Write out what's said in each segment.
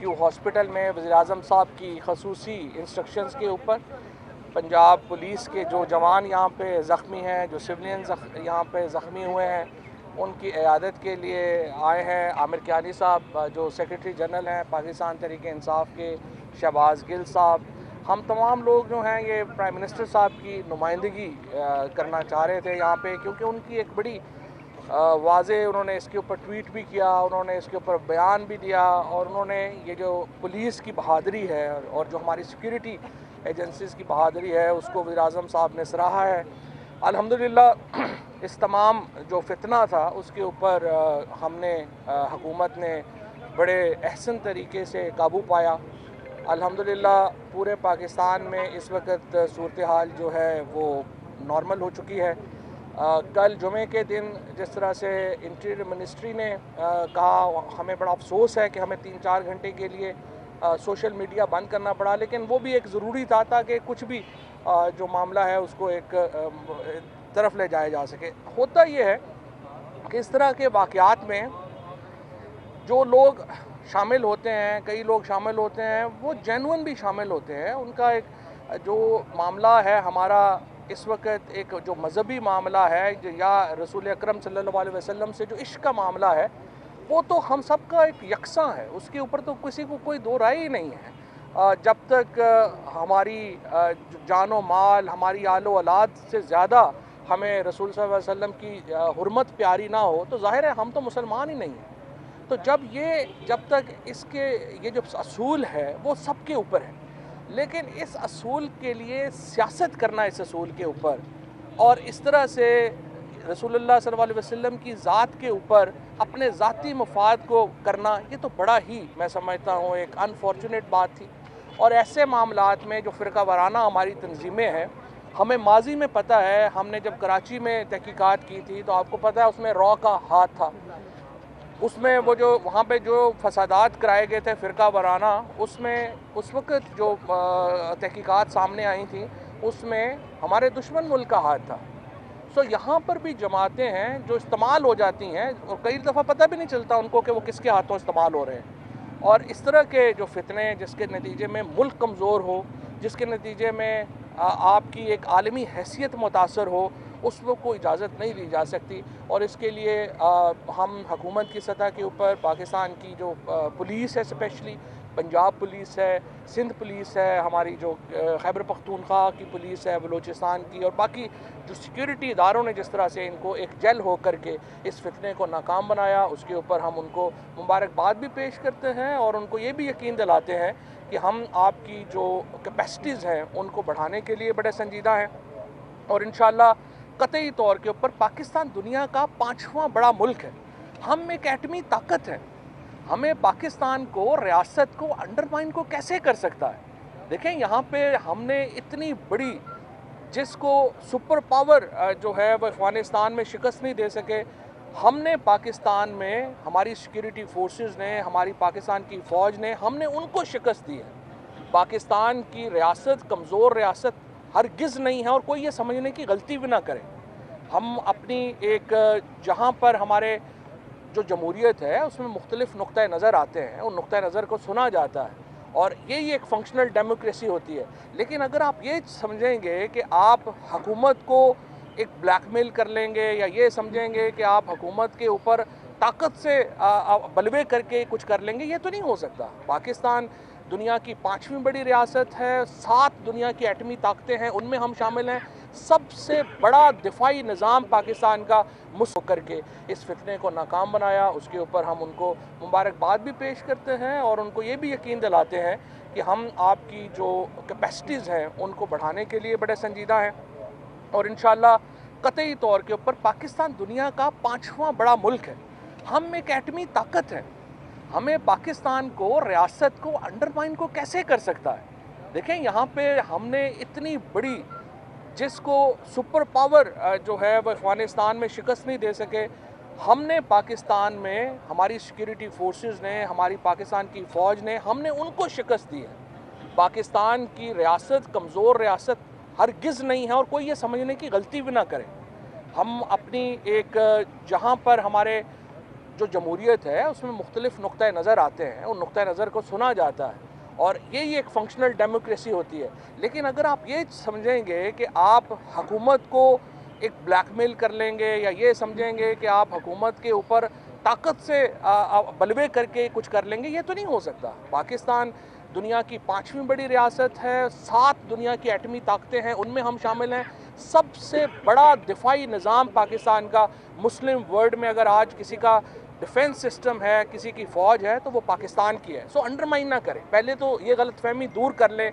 Hospital में वज़ीर-ए-आज़म साहब की खसूसी इंस्ट्रक्शंस के ऊपर पंजाब पुलिस के जो जवान यहाँ पे ज़ख्मी हैं, जो सिविलियन यहाँ पे ज़ख्मी हुए हैं, उनकी इयादत के लिए आए हैं। आमिर कियानी साहब जो सेक्रेटरी जनरल हैं पाकिस्तान तहरीक-ए-इंसाफ के, शहबाज गिल साहब, हम तमाम लोग जो हैं ये प्राइम मिनिस्टर साहब की नुमाइंदगी करना चाह रहे थे यहाँ पे, क्योंकि उनकी एक बड़ी वाज़े उन्होंने इसके ऊपर ट्वीट भी किया, उन्होंने इसके ऊपर बयान भी दिया, और उन्होंने ये जो पुलिस की बहादुरी है और जो हमारी सिक्योरिटी एजेंसीज़ की बहादुरी है उसको वज़ीर-ए-आज़म साहब ने सराहा है। अल्हम्दुलिल्लाह इस तमाम जो फितना था उसके ऊपर हमने हुकूमत ने बड़े अहसन तरीके से काबू पाया। अल्हम्दुलिल्लाह पूरे पाकिस्तान में इस वक्त सूरत हाल जो है वो नॉर्मल हो चुकी है। कल जुमे के दिन जिस तरह से इंटीरियर मिनिस्ट्री ने कहा, हमें बड़ा अफसोस है कि हमें 3-4 घंटे के लिए सोशल मीडिया बंद करना पड़ा, लेकिन वो भी एक ज़रूरी था ताकि कुछ भी जो मामला है उसको एक तरफ ले जाया जा सके। होता ये है कि इस तरह के वाक़यात में जो लोग शामिल होते हैं, कई लोग शामिल होते हैं, वो जेन्युइन भी शामिल होते हैं। उनका एक जो मामला है हमारा इस वक्त एक जो मज़हबी मामला है या रसूल अकरम सल्लल्लाहु अलैहि वसल्लम से जो इश्क का मामला है, वो तो हम सब का एक यकसा है, उसके ऊपर तो किसी को कोई दो राय ही नहीं है। जब तक हमारी जान व माल, हमारी आलो औलाद से ज़्यादा हमें रसूल सल्लल्लाहु अलैहि वसल्लम की हुर्मत प्यारी ना हो तो ज़ाहिर है हम तो मुसलमान ही नहीं हैं। तो जब तक ये जो असूल है वो सबके ऊपर है, लेकिन इस असूल के लिए सियासत करना इस असूल के ऊपर और इस तरह से रसूलुल्लाह सल्लल्लाहु अलैहि वसल्लम की ज़ात के ऊपर अपने ज़ाती मफाद को करना, ये तो बड़ा ही मैं समझता हूँ एक अनफॉर्चुनेट बात थी। और ऐसे मामलात में जो फ़िरका वाराना हमारी तंजीमें हैं, हमें माजी में पता है, हमने जब कराची में तहकीकात की थी तो आपको पता है उसमें रॉ का हाथ था। उसमें वो जो वहाँ पे जो फसादात कराए गए थे फ़िरका वाराना, उसमें उस वक़्त जो तहकीकात सामने आई थी उसमें हमारे दुश्मन मुल्क का हाथ था। सो यहाँ पर भी जमातें हैं जो इस्तेमाल हो जाती हैं और कई दफ़ा पता भी नहीं चलता उनको कि वो किसके हाथों इस्तेमाल हो रहे हैं। और इस तरह के जो फितने जिसके नतीजे में मुल्क कमज़ोर हो, जिसके नतीजे में आपकी एक आलमी हैसियत मुतासर हो, उसको कोई इजाज़त नहीं दी जा सकती। और इसके लिए हम हुकूमत की सतह के ऊपर पाकिस्तान की जो पुलिस है, स्पेशली पंजाब पुलिस है, सिंध पुलिस है, हमारी जो खैबर पख्तूनख्वा की पुलिस है, बलूचिस्तान की, और बाकी जो सिक्योरिटी इदारों ने जिस तरह से इनको एक जेल हो करके इस फितने को नाकाम बनाया, उसके ऊपर हम उनको मुबारकबाद भी पेश करते हैं और उनको ये भी यकीन दिलाते हैं कि हम आपकी जो कैपेसिटीज़ हैं उनको बढ़ाने के लिए बड़े संजीदा हैं। और इंशाअल्लाह कतई तौर के ऊपर पाकिस्तान दुनिया का 5वां बड़ा मुल्क है, हम एक एटमी ताकत है, हमें पाकिस्तान को, रियासत को अंडरमाइन को कैसे कर सकता है। देखें यहाँ पे हमने इतनी बड़ी, जिसको सुपर पावर जो है वो अफ़गानिस्तान में शिकस्त नहीं दे सके, हमने पाकिस्तान में हमारी सिक्योरिटी फोर्सेस ने, हमारी पाकिस्तान की फ़ौज ने, हमने उनको शिकस्त दी है। पाकिस्तान की रियासत कमज़ोर रियासत हरगिज़ नहीं है और कोई ये समझने की गलती भी ना करे। हम अपनी एक जहाँ पर हमारे जो जमहूरियत है उसमें मुख्तलिफ़ नुक्ता नज़र आते हैं, उन नुक्ता नज़र को सुना जाता है और यही एक फंक्शनल डेमोक्रेसी होती है। लेकिन अगर आप ये समझेंगे कि आप हुकूमत को एक ब्लैकमेल कर लेंगे या ये समझेंगे कि आप हुकूमत के ऊपर ताकत से बलवे करके कुछ कर लेंगे, ये तो नहीं हो सकता। पाकिस्तान दुनिया की 5वीं बड़ी रियासत है, 7 दुनिया की एटमी ताकतें हैं, उनमें हम शामिल हैं। सबसे बड़ा दिफाई निज़ाम पाकिस्तान का मुस्क करके इस फितने को नाकाम बनाया, उसके ऊपर हम उनको मुबारकबाद भी पेश करते हैं और उनको ये भी यकीन दिलाते हैं कि हम आपकी जो कैपेसिटीज़ हैं उनको बढ़ाने के लिए बड़े संजीदा हैं। और इंशाअल्लाह कतई तौर के ऊपर पाकिस्तान दुनिया का 5वां बड़ा मुल्क है, हम एक एटमी ताकत है, हमें पाकिस्तान को, रियासत को अंडरमाइन को कैसे कर सकता है। देखें यहाँ पे हमने इतनी बड़ी, जिसको सुपर पावर जो है वो अफ़गानिस्तान में शिकस्त नहीं दे सके, हमने पाकिस्तान में हमारी सिक्योरिटी फोर्सेस ने, हमारी पाकिस्तान की फ़ौज ने, हमने उनको शिकस्त दी है। पाकिस्तान की रियासत कमज़ोर रियासत हरगिज़ नहीं है और कोई ये समझने की गलती भी ना करे। हम अपनी एक जहाँ पर हमारे जो जमहूरियत है उसमें मुख्तलिफ नुक्ता नज़र आते हैं, उन नुक्ता नज़र को सुना जाता है और यही एक फंक्शनल डेमोक्रेसी होती है। लेकिन अगर आप ये समझेंगे कि आप हुकूमत को एक ब्लैकमेल कर लेंगे या ये समझेंगे कि आप हुकूमत के ऊपर ताकत से बलवे करके कुछ कर लेंगे, ये तो नहीं हो सकता। पाकिस्तान दुनिया की 5वीं बड़ी रियासत है, 7 दुनिया की एटमी ताकतें हैं, उनमें हम शामिल हैं। सबसे बड़ा दिफाई निज़ाम पाकिस्तान का, मुस्लिम वर्ल्ड में अगर आज किसी का डिफेंस सिस्टम है, किसी की फ़ौज है, तो वो पाकिस्तान की है। सो अंडरमाइन ना करें, पहले तो ये गलतफहमी दूर कर लें।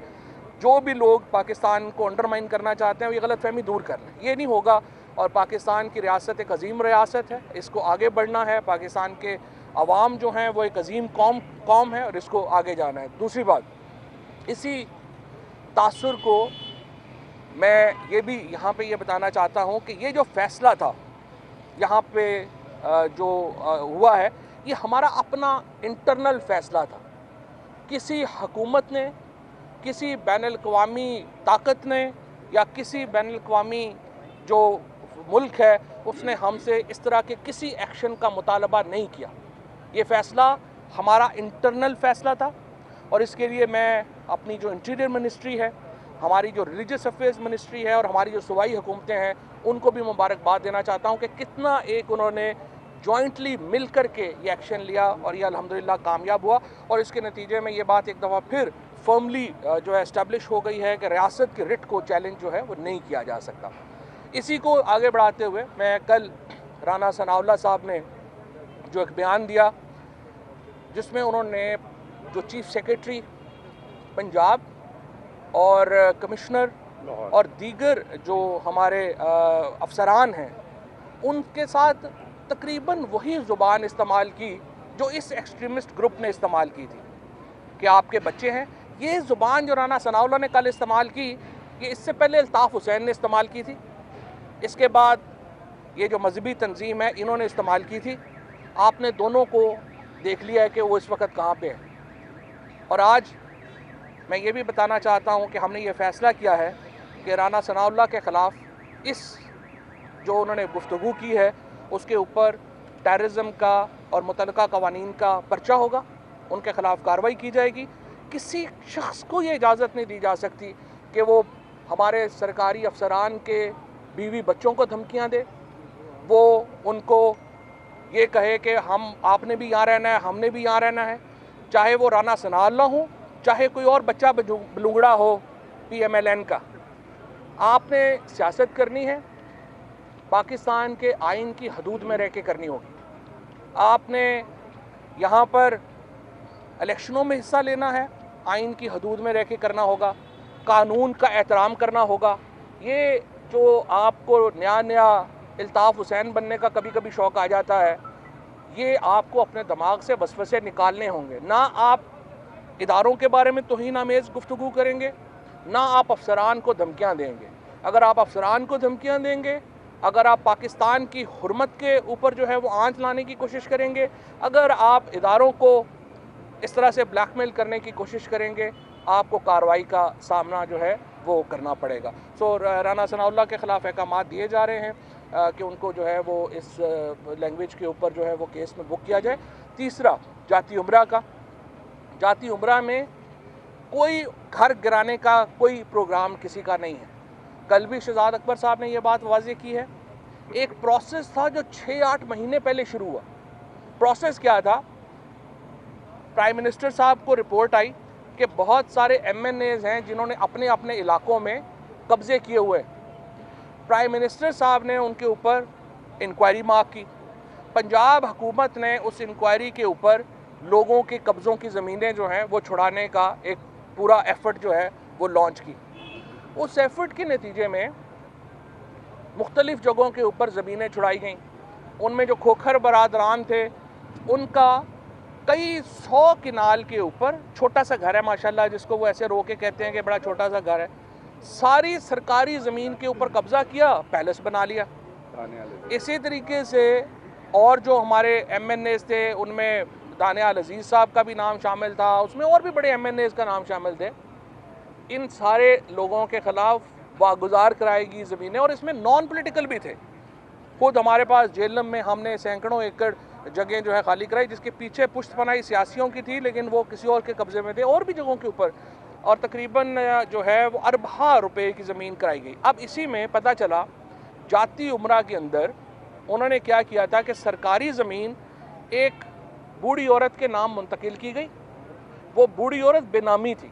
जो भी लोग पाकिस्तान को अंडरमाइन करना चाहते हैं, ये गलतफहमी दूर कर लें। ये नहीं होगा। और पाकिस्तान की रियासत एक अजीम रियासत है, इसको आगे बढ़ना है। पाकिस्तान के अवाम जो हैं वो एक अजीम कौम है और इसको आगे जाना है। दूसरी बात, इसी तासुर को मैं ये भी यहाँ पे ये बताना चाहता हूँ कि ये जो फ़ैसला था यहाँ पे जो हुआ है, ये हमारा अपना इंटरनल फ़ैसला था। किसी हुकूमत ने, किसी बैनुल-अक़वामी ताकत ने या किसी बैनुल-अक़वामी जो मुल्क है उसने हमसे इस तरह के किसी एक्शन का मुतालबा नहीं किया। ये फ़ैसला हमारा इंटरनल फ़ैसला था और इसके लिए मैं अपनी जो इंटीरियर मिनिस्ट्री है, हमारी जो रिलीजियस अफेयर्स मिनिस्ट्री है और हमारी जो सूबाई हुकूमतें हैं, उनको भी मुबारकबाद देना चाहता हूँ कि कितना एक उन्होंने जॉइंटली मिल कर के ये एक्शन लिया और ये अल्हम्दुलिल्लाह कामयाब हुआ। और इसके नतीजे में ये बात एक दफ़ा फिर फर्मली जो है एस्टेब्लिश हो गई है कि रियासत के रिट को चैलेंज जो है वो नहीं किया जा सकता। इसी को आगे बढ़ाते हुए मैं कल राना सनाउल्लाह साहब ने जो एक बयान दिया, जिसमें उन्होंने जो चीफ सेक्रेटरी पंजाब और कमिश्नर और दीगर जो हमारे अफसरान हैं, उनके साथ तकरीबन वही ज़ुबान इस्तेमाल की जो इस एक्सट्रीमिस्ट ग्रुप ने इस्तेमाल की थी कि आपके बच्चे हैं। ये ज़ुबान जो राना सनाउल्लाह ने कल इस्तेमाल की, ये इससे पहले अल्ताफ़ हुसैन ने इस्तेमाल की थी, इसके बाद ये जो मजहबी तंजीम है इन्होंने इस्तेमाल की थी। आपने दोनों को देख लिया है कि वो इस वक्त कहाँ पे है। और आज मैं ये भी बताना चाहता हूँ कि हमने ये फ़ैसला किया है कि राना सनाउल्लाह के ख़िलाफ़ इस जो उन्होंने गुफ्तगू की है उसके ऊपर टेररिज्म का और मुतल्लिका कवानीन का पर्चा होगा, उनके ख़िलाफ़ कार्रवाई की जाएगी। किसी शख्स को ये इजाज़त नहीं दी जा सकती कि वो हमारे सरकारी अफसरान के बीवी बच्चों को धमकियाँ दे, वो उनको ये कहे कि हम आपने भी यहाँ रहना है, हमने भी यहाँ रहना है, चाहे वो राना सनाउल्लाह हो, चाहे कोई और बच्चा बलूंगड़ा हो PMLN का। आपने सियासत करनी है, पाकिस्तान के आइन की हदूद में रह के करनी होगी। आपने यहाँ पर इलेक्शनों में हिस्सा लेना है, आइन की हदूद में रह के करना होगा, कानून का एहतराम करना होगा। ये जो आपको नया अल्ताफ़ हुसैन बनने का कभी कभी शौक़ आ जाता है, ये आपको अपने दिमाग से वसवसे निकालने होंगे। ना आप इदारों के बारे में तौहीन आमेज़ गुफ्तगू करेंगे, ना आप अफसरान को धमकियाँ देंगे। अगर आप अफसरान को धमकियाँ देंगे, अगर आप पाकिस्तान की हुर्मत के ऊपर जो है वो आंच लाने की कोशिश करेंगे, अगर आप इदारों को इस तरह से ब्लैकमेल करने की कोशिश करेंगे, आपको कार्रवाई का सामना जो है वो करना पड़ेगा। सो राना सनाउल्लाह के ख़िलाफ़ अहकाम दिए जा रहे हैं कि उनको जो है वो इस लैंग्वेज के ऊपर जो है वो केस में बुक किया जाए। तीसरा, जाती उम्रा का। जाती उम्रा में कोई घर गिराने का कोई प्रोग्राम किसी का नहीं है। कल भी शहजाद अकबर साहब ने ये बात वाज़ेह की है। एक प्रोसेस था जो 6-8 महीने पहले शुरू हुआ। प्रोसेस क्या था? प्राइम मिनिस्टर साहब को रिपोर्ट आई कि बहुत सारे MNAs हैं जिन्होंने अपने अपने इलाकों में कब्ज़े किए हुए। प्राइम मिनिस्टर साहब ने उनके ऊपर इंक्वायरी मांग की। पंजाब हुकूमत ने उस इंक्वायरी के ऊपर लोगों के कब्ज़ों की ज़मीनें जो हैं वो छुड़ाने का एक पूरा एफ़र्ट जो है वो लॉन्च की। उस एफ़र्ट के नतीजे में मुख्तलिफ़ जगहों के ऊपर ज़मीनें छुड़ाई गईं। उनमें जो खोखर बरादरान थे, उनका कई 100 किनाल के ऊपर छोटा सा घर है माशाल्लाह, जिसको वो ऐसे रो के कहते हैं कि बड़ा छोटा सा घर है। सारी सरकारी ज़मीन के ऊपर कब्ज़ा किया, पैलेस बना लिया। इसी तरीके से और जो हमारे MNAs थे, उनमें दानियाल अजीज़ साहब का भी नाम शामिल था, उसमें और भी बड़े MNAs का नाम शामिल थे। इन सारे लोगों के ख़िलाफ़ वागुज़ार कराएगी ज़मीनें, और इसमें नॉन पॉलिटिकल भी थे। खुद हमारे पास जेलम में हमने सैकड़ों एकड़ जगह जो है खाली कराई, जिसके पीछे पुश्त पनाही सियासियों की थी लेकिन वो किसी और के कब्जे में थे, और भी जगहों के ऊपर, और तकरीबन जो है वो अरबा रुपए की ज़मीन कराई गई। अब इसी में पता चला जाती उमरा के अंदर उन्होंने क्या किया था कि सरकारी ज़मीन एक बूढ़ी औरत के नाम मुंतकिल की गई। वो बूढ़ी औरत बेनामी थी,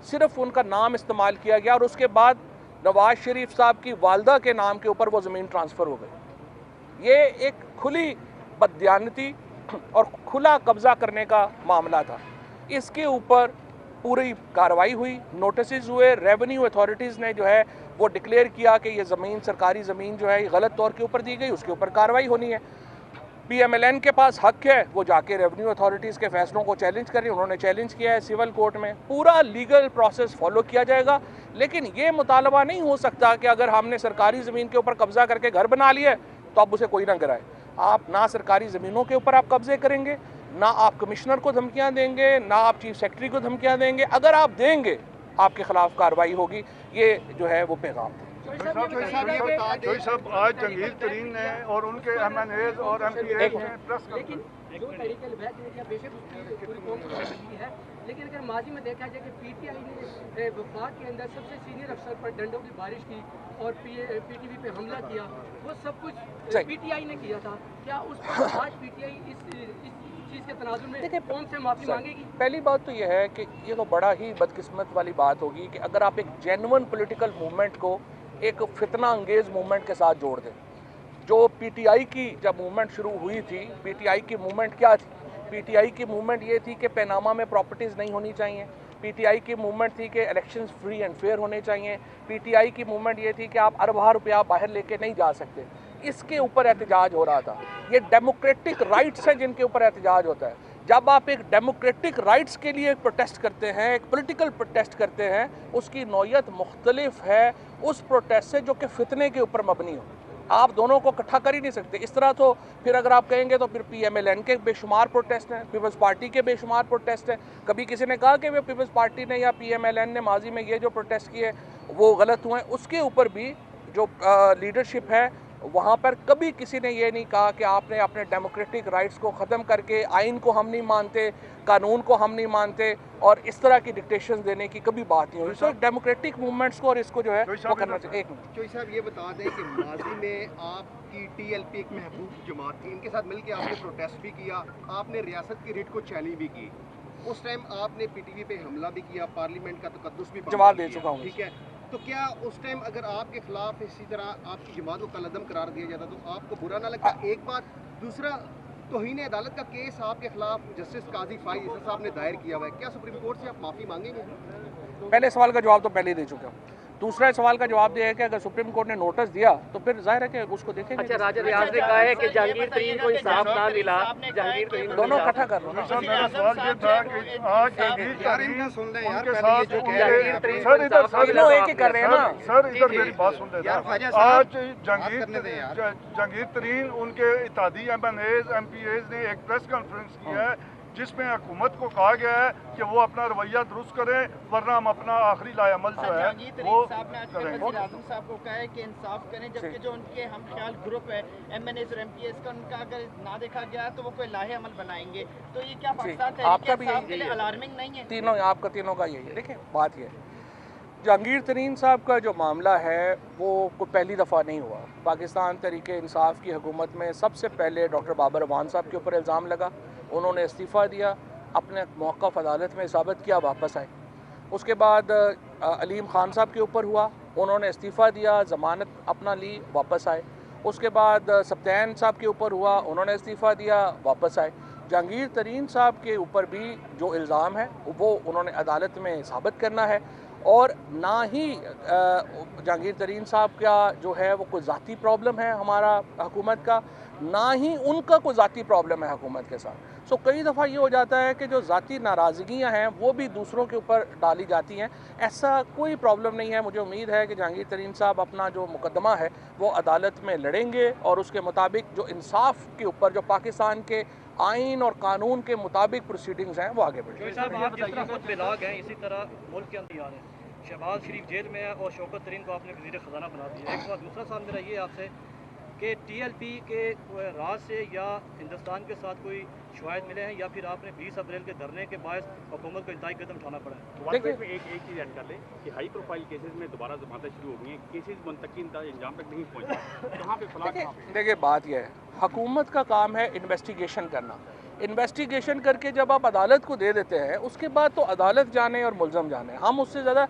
सिर्फ उनका नाम इस्तेमाल किया गया, और उसके बाद नवाज शरीफ साहब की वालदा के नाम के ऊपर वो ज़मीन ट्रांसफ़र हो गई। ये एक खुली बददियानती और खुला कब्ज़ा करने का मामला था। इसके ऊपर पूरी कार्रवाई हुई, नोटिस हुए, रेवेन्यू अथॉरिटीज़ ने जो है वो डिक्लेयर किया कि ये ज़मीन, सरकारी ज़मीन जो है ये गलत तौर के ऊपर दी गई, उसके ऊपर कार्रवाई होनी है। PMLN के पास हक है, वो जाके रेवेन्यू अथॉरिटीज़ के फैसलों को चैलेंज कर रही है, उन्होंने चैलेंज किया है सिविल कोर्ट में, पूरा लीगल प्रोसेस फॉलो किया जाएगा। लेकिन ये मुतालबा नहीं हो सकता कि अगर हमने सरकारी ज़मीन के ऊपर कब्ज़ा करके घर बना लिया तो अब उसे कोई ना कराए। आप ना सरकारी ज़मीनों के ऊपर आप कब्ज़े करेंगे, ना आप कमिश्नर को धमकियाँ देंगे, ना आप चीफ सेक्रेटरी को धमकियाँ देंगे। अगर आप देंगे आपके खिलाफ कार्रवाई होगी। ये जो है वो पैगाम था। चौधरी साहब, आज जहांगीर तरीन ने और उनके MNAs और MPAs ने प्रेस जो तहरीक बहस बेशक पूरी कौम की है, लेकिन अगर माजी में देखा जाए कि PTI ने वफाक के अंदर सबसे सीनियर अफसर पर डंडों की बारिश की और PTV पे हमला किया, वो सब कुछ PTI ने किया था। क्या उस पर आज PTI इस चीज़ के तनाजुर में कौन से माफ़ी मांगेगी? पहली बात तो यह है कि ये तो बड़ा ही बदकिस्मत वाली बात होगी कि अगर आप एक जेन्युइन पॉलिटिकल मूवमेंट को एक फितना अंगेज मूवमेंट के साथ जोड़ दें। जो PTI की जब मूवमेंट शुरू हुई थी, PTI की मूवमेंट क्या थी? PTI की मूवमेंट ये थी कि पैनामा में प्रॉपर्टीज़ नहीं होनी चाहिए। PTI की मूवमेंट थी कि इलेक्शंस फ्री एंड फेयर होने चाहिए। PTI की मूवमेंट ये थी कि आप अरबा रुपया बाहर लेके नहीं जा सकते। इसके ऊपर एहतजाज हो रहा था। ये डेमोक्रेटिक राइट्स हैं जिनके ऊपर एहतजाज होता है। जब आप एक डेमोक्रेटिक राइट्स के लिए प्रोटेस्ट करते हैं, एक पॉलिटिकल प्रोटेस्ट करते हैं, उसकी नौयत मुख्तलिफ है उस प्रोटेस्ट से जो कि फितने के ऊपर मबनी हो। आप दोनों को इकट्ठा कर ही नहीं सकते। इस तरह तो फिर अगर आप कहेंगे तो फिर PMLN के बेशुमार प्रोटेस्ट हैं, पीपल्स पार्टी के बेशुमार प्रोटेस्ट हैं। कभी किसी ने कहा कि वे पीपल्स पार्टी ने या PMLN ने माजी में ये जो प्रोटेस्ट किए वो गलत हुए? उसके ऊपर भी जो लीडरशिप है वहाँ पर कभी किसी ने ये नहीं कहा कि आपने अपने डेमोक्रेटिक राइट्स को ख़त्म करके आइन को हम नहीं मानते, कानून को हम नहीं मानते और इस तरह की डिक्टेशन देने की कभी बात नहीं हुई। सो डेमोक्रेटिक मूवमेंट्स को और इसको जो है वो करना चाहिए। एक मिनट चौधरी साहब, ये बता दें कि माजी में आपकी TLP एक महबूब जमात थी, इनके साथ मिलकर आपने प्रोटेस्ट भी किया, आपने रियासत की रिट को चैलेंज भी की। उस टाइम आपने PTV पे हमला भी किया, पार्लियामेंट का तकद्दुस भी जवाब दे चुका हूँ। ठीक है, तो क्या उस टाइम अगर आपके खिलाफ इसी तरह आपकी जमात को कलअदम करार दिया जाता तो आपको बुरा ना लगता? एक बात। दूसरा, तौहीन अदालत का केस आपके खिलाफ जस्टिस काजी फाइज साहब ने दायर किया हुआ है, क्या सुप्रीम कोर्ट से आप माफ़ी मांगेंगे? पहले सवाल का जवाब तो पहले ही दे चुका हूँ। दूसरा सवाल का जवाब दिया है कि अगर सुप्रीम कोर्ट ने नोटिस दिया तो फिर जाहिर है कि उसको देखेंगे। अच्छा, राजा रियाज ने कहा है कि जहांगीर तरीन को इंसाफ ना मिला, जहांगीर तरीन दोनों इकट्ठा कर लो ना। मेरा सवाल ये था कि आज जहांगीर तरीन उनके साथ तीनों एक ही कर रहे हैं ना। सर इधर मेरी बात सुन लेते हैं। आज जहांगीर तरीन उनके इत्तेहादी MNAs MPAs ने एक प्रेस कॉन्फ्रेंस की है जिसमें हुकूमत को कहा गया है कि वो अपना रवैया दुरुस्त करें वरना हम अपना आखिरी लाएअमल जो है वो करेंगे। साहब को कहा है कि इंसाफ करें, जबकि जो उनके हम ख्याल ग्रुप है MNAs और MPAs का, उनका अगर ना देखा गया तो वो कोई लाहे अमल बनाएंगे। तो ये क्या पाकिस्तान आपका भी के लिए अलार्मिंग नहीं है? तीनों आपका तीनों का यही है। देखिए बात ये है, जहांगीर तरीन साहब का जो मामला है वो कोई पहली दफ़ा नहीं हुआ। पाकिस्तान तहरीक इंसाफ की हुकूमत में सबसे पहले डॉक्टर बाबर अवान साहब के ऊपर इल्ज़ाम लगा, उन्होंने इस्तीफ़ा दिया, अपने मौक़िफ़ अदालत में साबित किया, वापस आए। उसके बाद अलीम ख़ान साहब के ऊपर हुआ, उन्होंने इस्तीफ़ा दिया, ज़मानत अपना ली, वापस आए। उसके बाद सब्तैन साहब के ऊपर हुआ, उन्होंने इस्तीफ़ा दिया, वापस आए। जहांगीर तरीन साहब के ऊपर भी जो इल्ज़ाम है वो उन्होंने अदालत में साबित करना है। और ना ही जहांगीर तरीन साहब का जो है वो कोई ज़ाती प्रॉब्लम है हमारा हुकूमत का, ना ही उनका कोई ज़ाती प्रॉब्लम है हुकूमत के साथ। सो कई दफ़ा ये हो जाता है कि जो ज़ाती नाराज़गियाँ हैं वो भी दूसरों के ऊपर डाली जाती हैं। ऐसा कोई प्रॉब्लम नहीं है। मुझे उम्मीद है कि जहांगीर तरीन साहब अपना जो मुकदमा है वो अदालत में लड़ेंगे और उसके मुताबिक जो इंसाफ के ऊपर, जो पाकिस्तान के आइन और कानून के मुताबिक प्रोसीडिंग्स हैं वो आगे बढ़ेंगे। आप जिस तरह खुद बेलाग हैं इसी तरह मुल्क के अंदर आ रहे हैं। शहबाज शरीफ जेल में है और शौकत तरीन को आपने वज़ीर ख़जाना बना दिया। एक बार दूसरा सवाल मेरा ये आपसे کہ TLP کے راز سے یا ہندوستان کے ساتھ کوئی شواہد ملے ہیں یا پھر آپ نے 20 اپریل کے دھرنے کے باعث حکومت کو انتہائی قدم اٹھانا پڑا ہے؟ دیکھیں ایک چیز ایڈ کر لیں کہ ہائی پروفائل کیسز میں دوبارہ ضمانتیں شروع ہو گئی ہیں، کیسز منتقی انجام تک نہیں پہنچا، کہاں پہ فلاح کہاں پہ؟ دیکھیں بات یہ ہے، حکومت کا کام ہے انویسٹیگیشن کرنا، انویسٹیگیشن کر کے جب آپ عدالت کو دے دیتے ہیں اس کے بعد تو عدالت جانے اور ملزم جانے، ہم اس سے زیادہ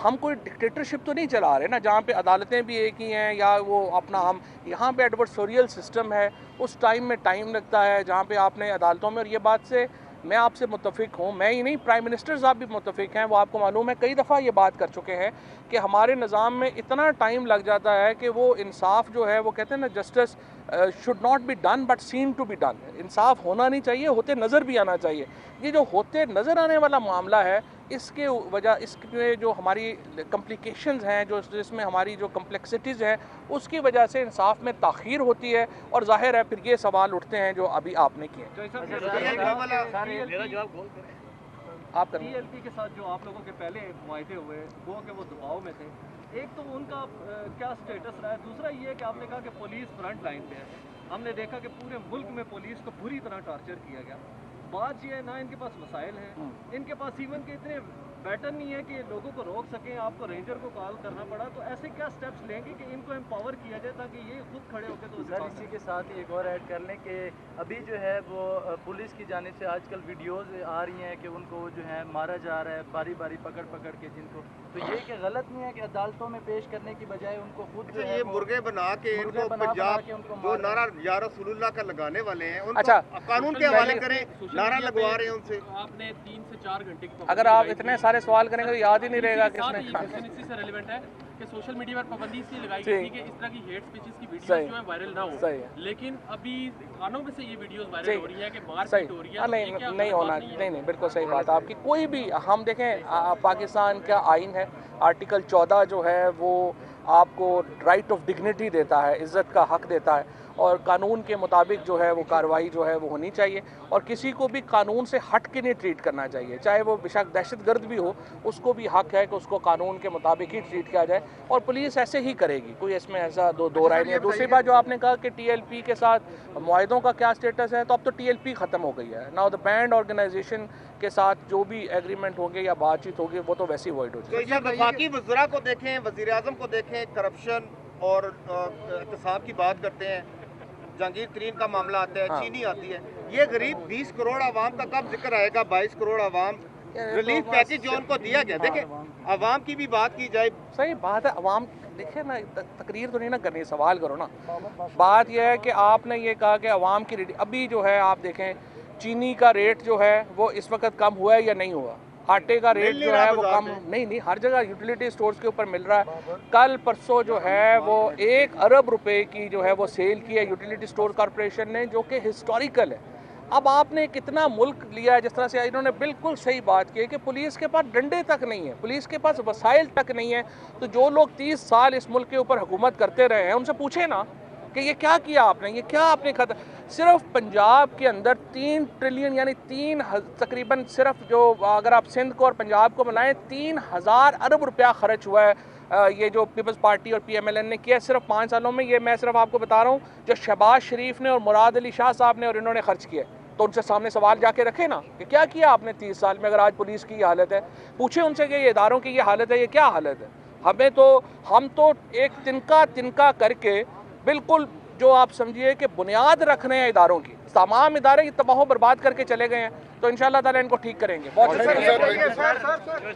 ہم کوئی ڈکٹیٹرشپ تو نہیں چلا رہے نا جہاں پہ عدالتیں بھی ایک ہی ہیں یا وہ اپنا ہم یہاں پہ ایڈورسوریل سسٹم ہے، اس ٹائم میں ٹائم لگتا ہے جہاں پہ آپ نے عدالتوں میں، اور یہ بات سے میں آپ سے متفق ہوں، میں ہی نہیں پرائم منسٹر صاحب بھی متفق ہیں، وہ آپ کو معلوم ہے کئی دفعہ یہ بات کر چکے ہیں کہ ہمارے نظام میں اتنا ٹائم لگ جاتا ہے کہ وہ انصاف جو ہے وہ کہتے ہیں نا justice should not be done but seen to be done, انصاف ہونا نہیں چاہیے، ہوتے نظر بھی آنا چاہیے۔ یہ جو ہوتے نظر آنے والا معاملہ ہے اس کے وجہ اس کے جو ہماری کمپلیکیشنز ہیں جس میں ہماری جو کمپلیکسٹیز ہیں اس کی وجہ سے انصاف میں تاخیر ہوتی ہے، اور ظاہر ہے پھر یہ سوال اٹھتے ہیں جو ابھی آپ نے کیے۔ میرا جواب گول کریں۔ آپ کریں۔ TLP کے ساتھ جو آپ لوگوں کے پہلے معاہدے ہوئے وہ کہ وہ دباؤ میں تھے، ایک تو ان کا کیا سٹیٹس رہا ہے، دوسرا یہ کہ آپ نے کہا کہ پولیس فرنٹ لائن پہ ہے، ہم نے دیکھا کہ پورے ملک میں پولیس کو بری طرح ٹارچر کیا گیا، بات یہ ہے نہ ان کے پاس وسائل ہیں، ان کے پاس ایون کے اتنے بیٹر نہیں ہے کہ لوگوں کو روک سکیں، آپ کو رینجر کو کال کرنا پڑا، تو ایسے کیا سٹیپس لیں گے کہ ان کو امپاور کیا جائے تاکہ یہ خود کھڑے ہو کے تو سر اسی کے ساتھ ایک اور ایڈ کر لیں کہ ابھی جو ہے وہ پولیس کی جانب سے آج کل ویڈیوز آ رہی ہیں کہ ان کو جو ہے مارا جا رہا ہے باری باری پکڑ پکڑ کے جن کو، تو یہ کہ غلط نہیں ہے کہ عدالتوں میں پیش کرنے کی بجائے ان کو خود جو ہے یہ مرغے بنا کے ان کو پنجاب جو نعرہ یا رسول اللہ کا لگانے والے ہیں ان اچھا کو قانون کے حوالے کریں، نعرہ لگوا رہے ہیں ان سے۔ آپ نے 3 سے 4 گھنٹے کی اگر آپ اتنے سارے سوال کریں گے تو یاد ہی نہیں رہے گا کس نے اسی سے ریلیونٹ ہے کہ سوشل میڈیا پر پابندی اس لیے لگائی گئی گئی تھی کہ اس طرح کی ہیٹ سپیچز کی ویڈیوز صحیح جو ہے وائرل نہ ہو، صحیح ہے، لیکن ابھی تھانوں میں سے یہ ویڈیوز وائرل صحیح ہو رہی ہے کہ مار صحیح پیٹ ہو رہی ہے، نہیں ہونا، نہیں بالکل صحیح بات ہے آپ کی۔ کوئی بھی ہم دیکھیں پاکستان کا آئین ہے، آرٹیکل 14 جو ہے وہ آپ کو رائٹ آف ڈگنیٹی دیتا ہے، عزت کا حق دیتا ہے، اور قانون کے مطابق جو ہے وہ کارروائی جو ہے وہ ہونی چاہیے، اور کسی کو بھی قانون سے ہٹ کے نہیں ٹریٹ کرنا چاہیے، چاہے وہ بے شک دہشت گرد بھی ہو، اس کو بھی حق ہے کہ اس کو قانون کے مطابق ہی ٹریٹ کیا جائے، اور پولیس ایسے ہی کرے گی، کوئی اس میں ایسا دو رائے نہیں ہے۔ دوسری بات جو آپ نے کہا کہ TLP کے ساتھ معاہدوں کا کیا سٹیٹس ہے، تو اب تو TLP ختم ہو گئی ہے، ناؤ دا بینڈ آرگنائزیشن کے ساتھ جو بھی ایگریمنٹ ہوں گے یا بات چیت ہوگی وہ تو ویسی وائڈ ہو جائے گی۔ تو وفاقی وزراء کو دیکھیں، وزیر اعظم کو دیکھیں، کرپشن اور احتساب کی بات کرتے ہیں، جہانگیر ترین کا معاملہ آتا ہے، چینی آتی ہے، یہ غریب 20 کروڑ عوام کا کب ذکر آئے گا؟ 22 کروڑ عوام ریلیف پیکج جو ان کو دیا گیا، دیکھیں عوام کی بھی بات کی جائے۔ صحیح بات ہے، عوام دیکھیں نا، تقریر تو نہیں نا کرنی، سوال کرو نا۔ بات یہ ہے کہ آپ نے یہ کہا کہ عوام کی ابھی جو ہے آپ دیکھیں چینی کا ریٹ جو ہے وہ اس وقت کم ہوا ہے یا نہیں ہوا، آٹے کا ریٹ جو ہے وہ کم نہیں ہر جگہ یوٹیلیٹی سٹورز کے اوپر مل رہا ہے۔ کل پرسوں جو ہے وہ 1 ارب روپے کی جو ہے وہ سیل کی ہے یوٹیلیٹی سٹور کارپوریشن نے، جو کہ ہسٹوریکل ہے۔ اب آپ نے کتنا ملک لیا ہے، جس طرح سے انہوں نے بالکل صحیح بات کی ہے کہ پولیس کے پاس ڈنڈے تک نہیں ہے، پولیس کے پاس وسائل تک نہیں ہے، تو جو لوگ 30 سال اس ملک کے اوپر حکومت کرتے رہے ہیں ان سے پوچھیں نا کہ یہ کیا کیا آپ نے، یہ کیا آپ نے صرف پنجاب کے اندر 3 ٹریلین یعنی تقریباً صرف جو اگر آپ سندھ کو اور پنجاب کو ملائیں 3000 ارب روپیہ خرچ ہوا ہے، یہ جو پیپلز پارٹی اور PMLN نے کیا صرف 5 سالوں میں۔ یہ میں صرف آپ کو بتا رہا ہوں جو شہباز شریف نے اور مراد علی شاہ صاحب نے اور انہوں نے خرچ کیا، تو ان سے سامنے سوال جا کے رکھے نا کہ کیا کیا آپ نے 30 سال میں۔ اگر آج پولیس کی یہ حالت ہے، پوچھیں ان سے کہ یہ اداروں کی یہ حالت ہے، یہ کیا حالت ہے۔ ہم تو ایک تنکا کر کے بالکل جو آپ سمجھیے کہ بنیاد رکھ رہے ہیں اداروں کی، تمام ادارے کی تباہ و برباد کر کے چلے گئے ہیں، تو انشاءاللہ تعالی ان کو ٹھیک کریں گے۔ بہت